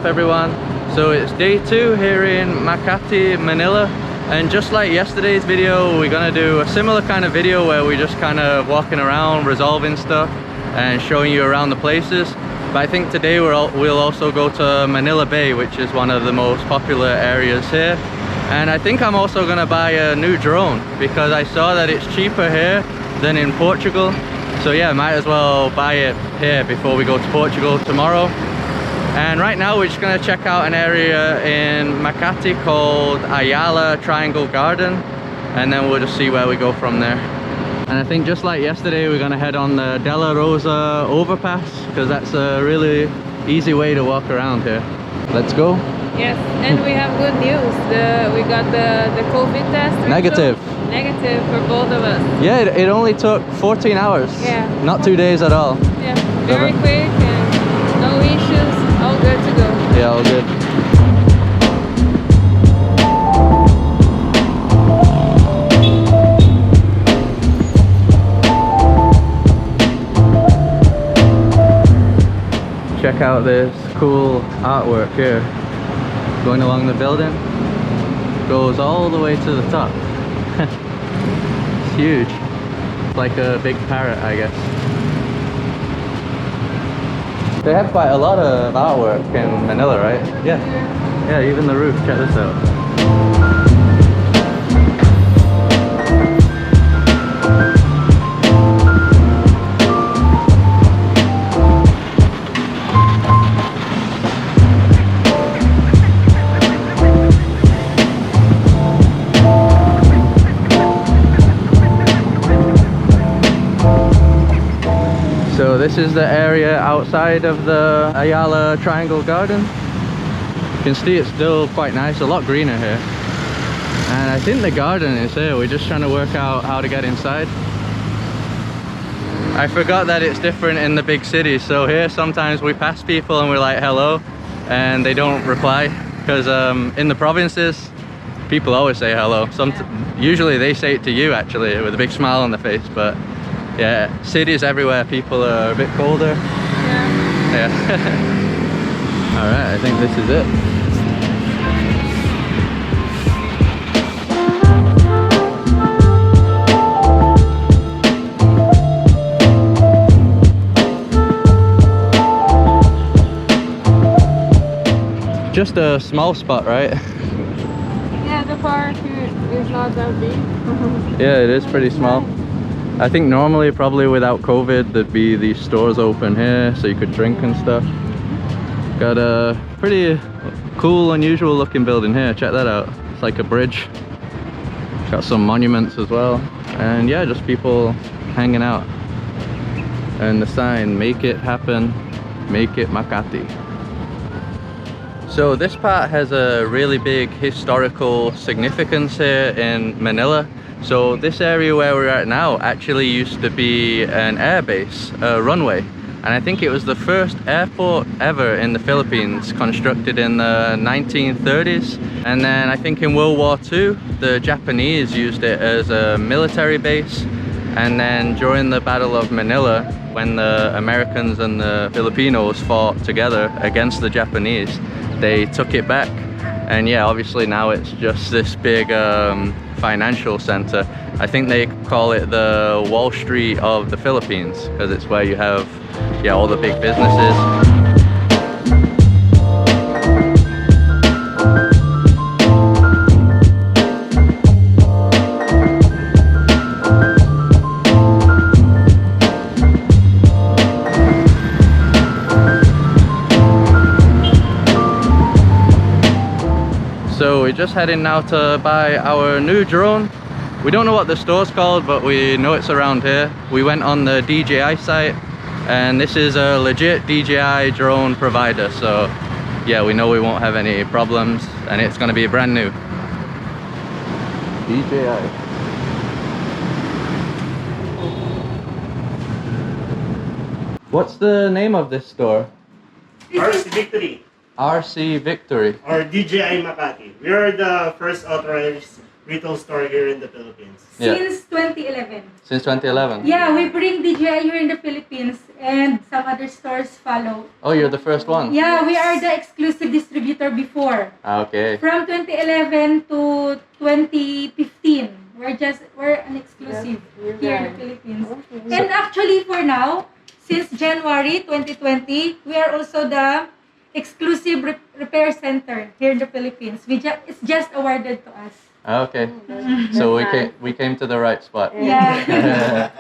up everyone? So it's day 2 here in Makati, Manila, and just like yesterday's video, we're gonna do a similar kind of video where we're just kind of walking around, resolving stuff and showing you around the places. But I think today we'll also go to Manila Bay, which is one of the most popular areas here. And I think I'm also gonna buy a new drone because I saw that it's cheaper here than in Portugal. So yeah, might as well buy it here before we go to Portugal tomorrow. And right now we're just gonna check out an area in Makati called Ayala Triangle Garden, and then we'll just see where we go from there. And I think just like yesterday, we're gonna head on the Della Rosa overpass because that's a really easy way to walk around here. Let's go. Yes, and we have good news. We got the COVID test. Negative. Negative for both of us. Yeah, it only took 14 hours. Yeah. Not 2 days at all. Yeah, very quick and no issues. All good to go. Yeah, all good. Check out this cool artwork here. Going along the building, goes all the way to the top. It's huge. It's like a big parrot, I guess. They have quite a lot of artwork in Manila, right? Yeah. Yeah, even the roof. Check this out. So this is the area outside of the Ayala Triangle Garden. You can see it's still quite nice, a lot greener here. And I think the garden is here, we're just trying to work out how to get inside. I forgot that it's different in the big cities, so here sometimes we pass people and we're like hello, and they don't reply. Because in the provinces, people always say hello. Usually they say it to you actually, with a big smile on their face, but yeah, cities everywhere, people are a bit colder. Yeah. Alright, I think this is it. Just a small spot, right? Yeah, the park is not that big. Yeah, it is pretty small. I think normally, probably without COVID, there'd be these stores open here so you could drink and stuff. Got a pretty cool, unusual looking building here. Check that out. It's like a bridge. Got some monuments as well. And yeah, just people hanging out. And the sign, make it happen, make it Makati. So this part has a really big historical significance here in Manila. So this area where we're at now actually used to be an air base, a runway. And I think it was the first airport ever in the Philippines, constructed in the 1930s. And then I think in World War II, the Japanese used it as a military base. And then during the Battle of Manila, when the Americans and the Filipinos fought together against the Japanese, they took it back. And yeah, obviously now it's just this big financial center. I think they call it the Wall Street of the Philippines because it's where you have, yeah, all the big businesses. So we're just heading now to buy our new drone. We don't know what the store's called, but we know it's around here. We went on the DJI site, and this is a legit DJI drone provider. So yeah, we know we won't have any problems, and it's going to be brand new. DJI. What's the name of this store? RC Victory. RC Victory. Or DJI Makati. We are the first authorized retail store here in the Philippines. Yeah. Since 2011. Since 2011? Yeah, we bring DJI here in the Philippines and some other stores follow. Oh, you're the first one? Yeah, we are the exclusive distributor before. Okay. From 2011 to 2015, we're an exclusive here in the Philippines. And actually for now, since January 2020, we are also the exclusive repair center here in the Philippines. It's just awarded to us. Okay. So we came to the right spot. Yeah.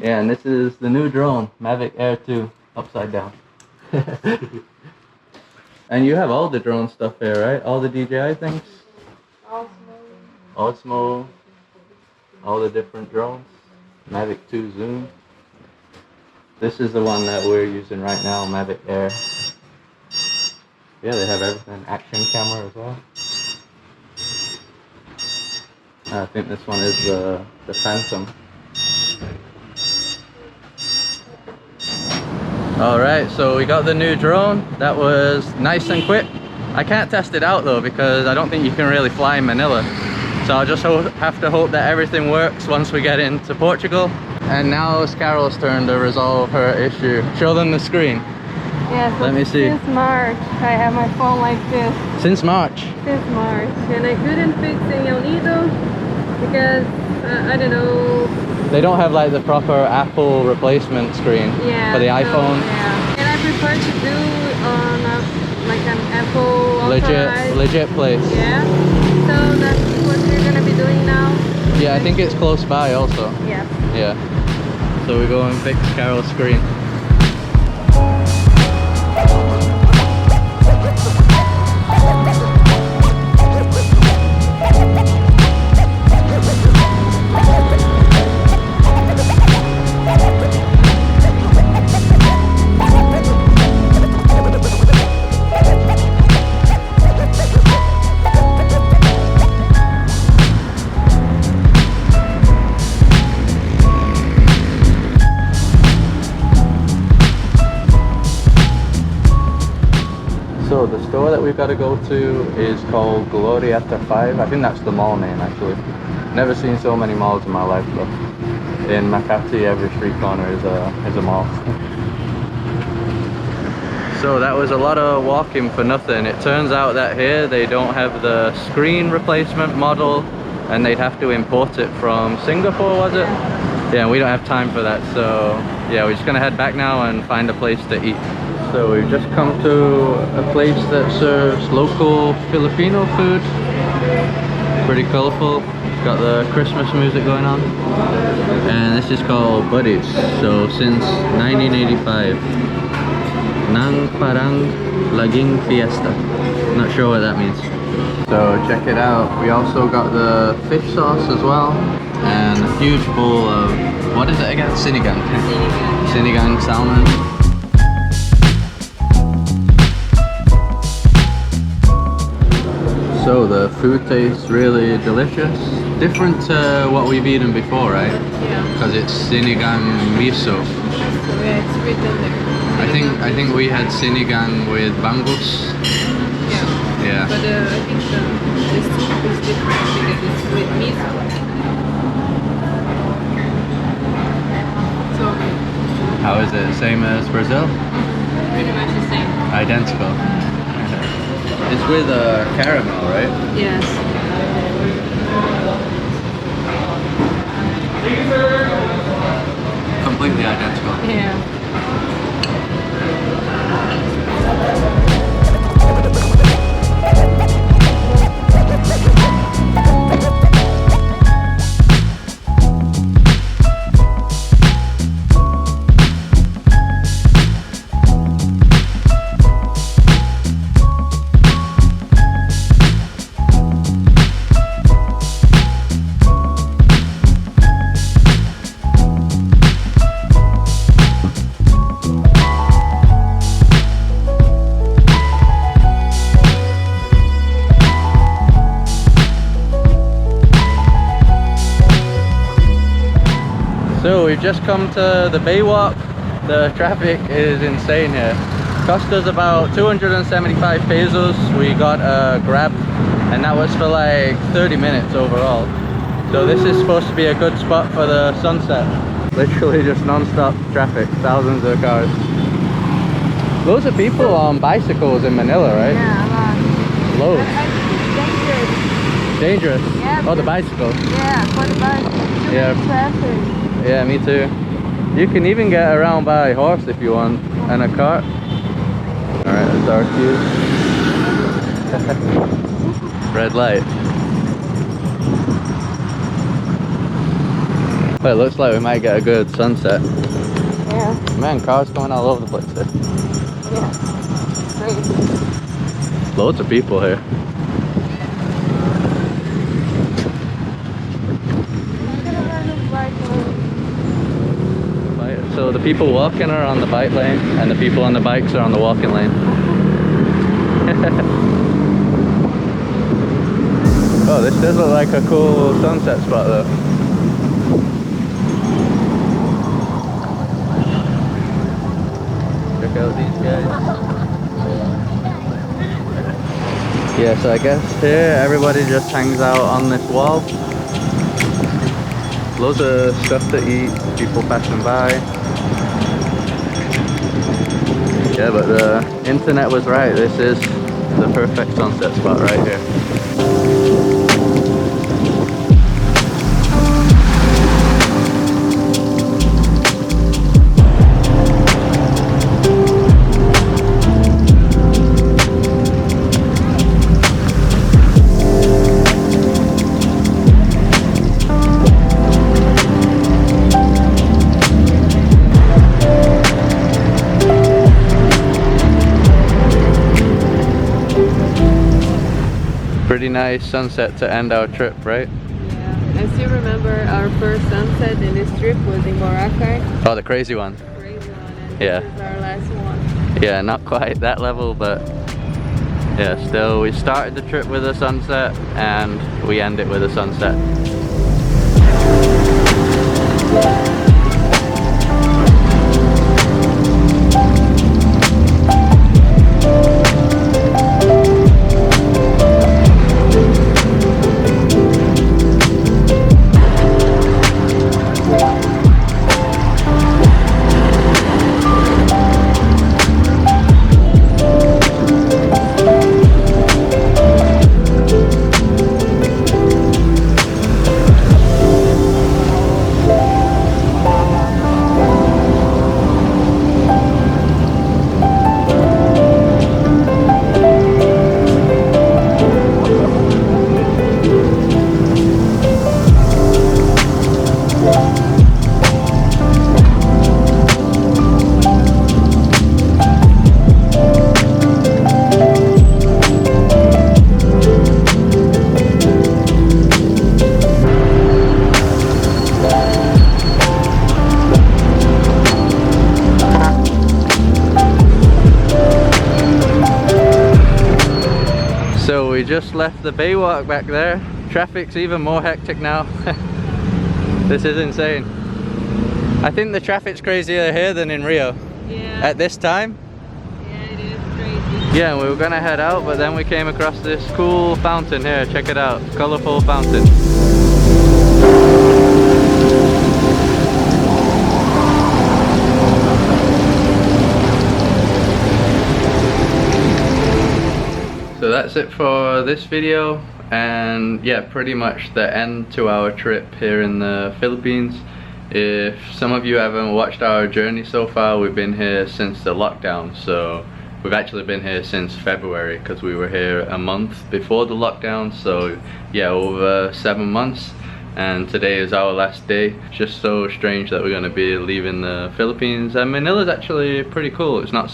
Yeah, and this is the new drone, Mavic Air 2, upside down. And you have all the drone stuff here, right? All the DJI things? Osmo. All the different drones. Mavic 2 Zoom. This is the one that we're using right now, Mavic Air. Yeah, they have everything. Action camera as well. I think this one is the Phantom. Alright, so we got the new drone. That was nice and quick. I can't test it out though because I don't think you can really fly in Manila. So I'll just have to hope that everything works once we get into Portugal. And now it's Carol's turn to resolve her issue. Show them the screen. Yeah, so Let me see. since March, I have my phone like this. Since March? Since March. And I couldn't fix in El Nido because, I don't know. They don't have like the proper Apple replacement screen for the iPhone. Yeah. And I prefer to do on like an Apple authorized. Legit place. Yeah. So that's what we're gonna be doing now. Yeah, I think it's close by also. Yeah. Yeah. So we go and fix Carol's screen. So the store that we've got to go to is called Glorieta 5. I think that's the mall name actually. Never seen so many malls in my life though. In Makati, every street corner is a mall. So that was a lot of walking for nothing. It turns out that here they don't have the screen replacement model and they'd have to import it from Singapore, was it? Yeah, we don't have time for that. So yeah, we're just gonna head back now and find a place to eat. So we've just come to a place that serves local Filipino food. Pretty colourful. Got the Christmas music going on. And this is called Buddies. So since 1985. Nang parang laging fiesta. Not sure what that means. So check it out. We also got the fish sauce as well. And a huge bowl of, what is it again? Sinigang. Sinigang salmon. So the food tastes really delicious. Different to what we've eaten before, right? Yeah. Because it's sinigang miso. Yeah, it's written there. I think we had sinigang with bangus. Yeah. Yeah. But I think this soup is different because it's with miso. So How is it? Same as Brazil? pretty much the same. Identical. It's with caramel, right? Yes. Completely identical. Yeah. So we've just come to the Bay Walk. The traffic is insane here. Cost us about 275 pesos. We got a Grab, and that was for like 30 minutes overall. So this is supposed to be a good spot for the sunset. Literally just non-stop traffic, thousands of cars. Loads of people on bicycles in Manila, right? Yeah, a lot. Loads. I think it's dangerous. Dangerous? Yeah, Oh, the bicycle. Yeah, for the bike. Too Yeah. many traffic. Yeah, me too. You can even get around by horse if you want, and a cart. Alright, that's our cue. Red light. Well, it looks like we might get a good sunset. Yeah. Man, cars going all over the place here. Yeah. Great. Loads of people here. So the people walking are on the bike lane, and the people on the bikes are on the walking lane. Oh, this does look like a cool sunset spot though. Check out these guys. Yeah, so I guess here everybody just hangs out on this wall. Loads of stuff to eat, people passing by. Yeah, but the internet was right. This is the perfect sunset spot right here. Pretty nice sunset to end our trip, right? Yeah. I still remember our first sunset in this trip was in Boracay. Oh, the crazy one. Crazy one. And Yeah. this is our last one. Yeah, not quite that level, but yeah, still we started the trip with a sunset and we end it with a sunset. So we just left the Baywalk back there. Traffic's even more hectic now. This is insane. I think the traffic's crazier here than in Rio. Yeah. At this time. Yeah, it is crazy. Yeah, we were gonna head out, but then we came across this cool fountain here. Check it out. Colorful fountain. So that's it for this video, and yeah, pretty much the end to our trip here in the Philippines. If some of you haven't watched our journey so far, we've been here since the lockdown. So we've actually been here since February because we were here a month before the lockdown. So yeah, over 7 months, and today is our last day. It's just so strange that we're going to be leaving the Philippines, and Manila's actually pretty cool. It's not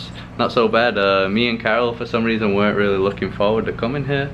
so bad. Me and Carol for some reason weren't really looking forward to coming here.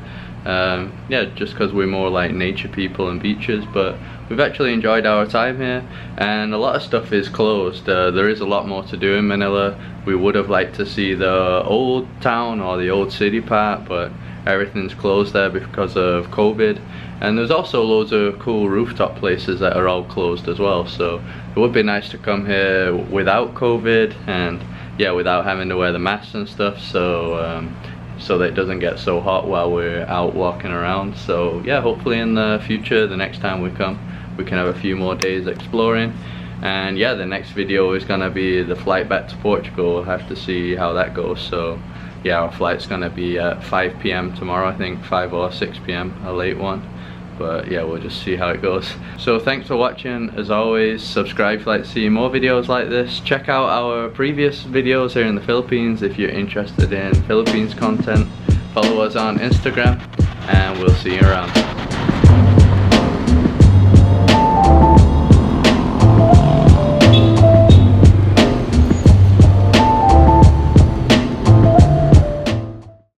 Yeah, just because we're more like nature people and beaches, but we've actually enjoyed our time here, and a lot of stuff is closed. There is a lot more to do in Manila. We would have liked to see the old town or the old city part, but everything's closed there because of COVID. And there's also loads of cool rooftop places that are all closed as well, so it would be nice to come here without COVID and yeah, without having to wear the masks and stuff, so so that it doesn't get so hot while we're out walking around. So yeah, hopefully in the future, the next time we come, we can have a few more days exploring. And yeah, the next video is gonna be the flight back to Portugal. We'll have to see how that goes. So yeah, our flight's gonna be at 5 p.m. tomorrow, I think 5 or 6 p.m, a late one. But yeah, we'll just see how it goes. So thanks for watching. As always, subscribe if you'd like to see more videos like this. Check out our previous videos here in the Philippines if you're interested in Philippines content. Follow us on Instagram, and we'll see you around.